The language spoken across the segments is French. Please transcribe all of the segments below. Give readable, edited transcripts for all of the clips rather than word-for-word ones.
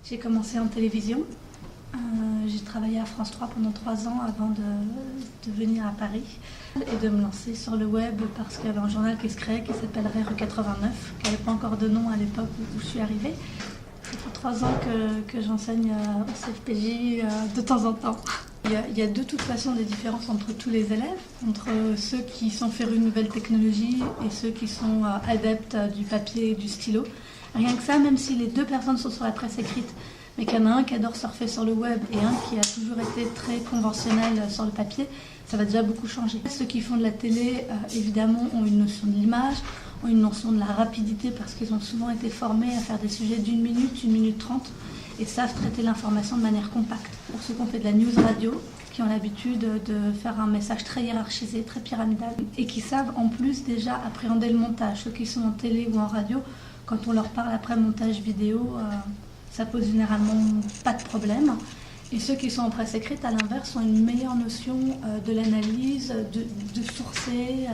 J'ai commencé en télévision. J'ai travaillé à France 3 pendant 3 ans avant de venir à Paris et de me lancer sur le web parce qu'il y avait un journal qui se créait qui s'appellerait Rue 89, qui n'avait pas encore de nom à l'époque où je suis arrivée. Ça fait 3 ans que j'enseigne au CFPJ de temps en temps. Il y a de toute façon des différences entre tous les élèves, entre ceux qui sont férus de nouvelles technologies et ceux qui sont adeptes du papier et du stylo. Rien que ça, même si les deux personnes sont sur la presse écrite, mais qu'il y en a un qui adore surfer sur le web et un qui a toujours été très conventionnel sur le papier, ça va déjà beaucoup changer. Ceux qui font de la télé, évidemment, ont une notion de l'image, ont une notion de la rapidité parce qu'ils ont souvent été formés à faire des sujets d'1 minute, 1 minute 30 et savent traiter l'information de manière compacte. Pour ceux qui ont fait de la news radio, qui ont l'habitude de faire un message très hiérarchisé, très pyramidal et qui savent en plus déjà appréhender le montage. Ceux qui sont en télé ou en radio, quand on leur parle après montage vidéo, ça pose généralement pas de problème. Et ceux qui sont en presse écrite, à l'inverse, ont une meilleure notion de l'analyse, de sourcer,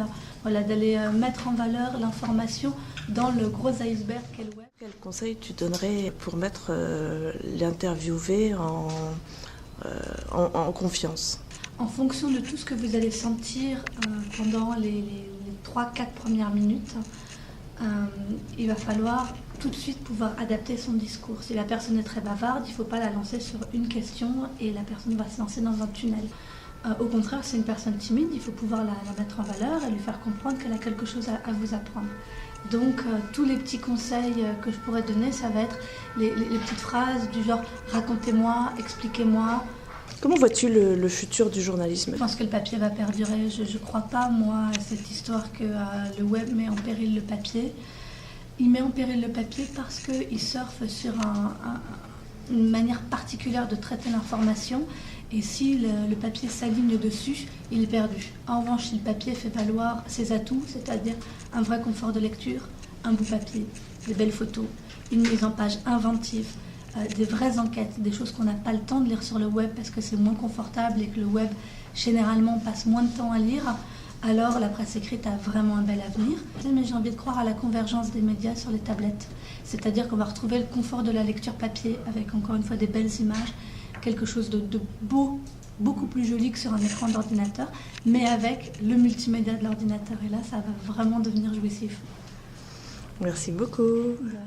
d'aller mettre en valeur l'information dans le gros iceberg qu'est le web. Quel conseil tu donnerais pour mettre l'interviewé en confiance? En fonction de tout ce que vous allez sentir pendant les 3-4 premières minutes, il va falloir tout de suite pouvoir adapter son discours. Si la personne est très bavarde, il ne faut pas la lancer sur une question et la personne va se lancer dans un tunnel. Au contraire, si c'est une personne timide, il faut pouvoir la mettre en valeur et lui faire comprendre qu'elle a quelque chose à vous apprendre. Donc tous les petits conseils que je pourrais donner, ça va être les petites phrases du genre « racontez-moi »,« expliquez-moi ». Comment vois-tu le futur du journalisme? Je pense que le papier va perdurer. Je ne crois pas, moi, à cette histoire que le web met en péril le papier. Il met en péril le papier parce qu'il surfe sur une manière particulière de traiter l'information. Et si le papier s'aligne dessus, il est perdu. En revanche, si le papier fait valoir ses atouts, c'est-à-dire un vrai confort de lecture, un beau papier, des belles photos, une mise en page inventive, des vraies enquêtes, des choses qu'on n'a pas le temps de lire sur le web parce que c'est moins confortable et que le web, généralement, passe moins de temps à lire, alors la presse écrite a vraiment un bel avenir. Mais j'ai envie de croire à la convergence des médias sur les tablettes. C'est-à-dire qu'on va retrouver le confort de la lecture papier avec, encore une fois, des belles images, quelque chose de beau, beaucoup plus joli que sur un écran d'ordinateur, mais avec le multimédia de l'ordinateur. Et là, ça va vraiment devenir jouissif. Merci beaucoup. Ouais.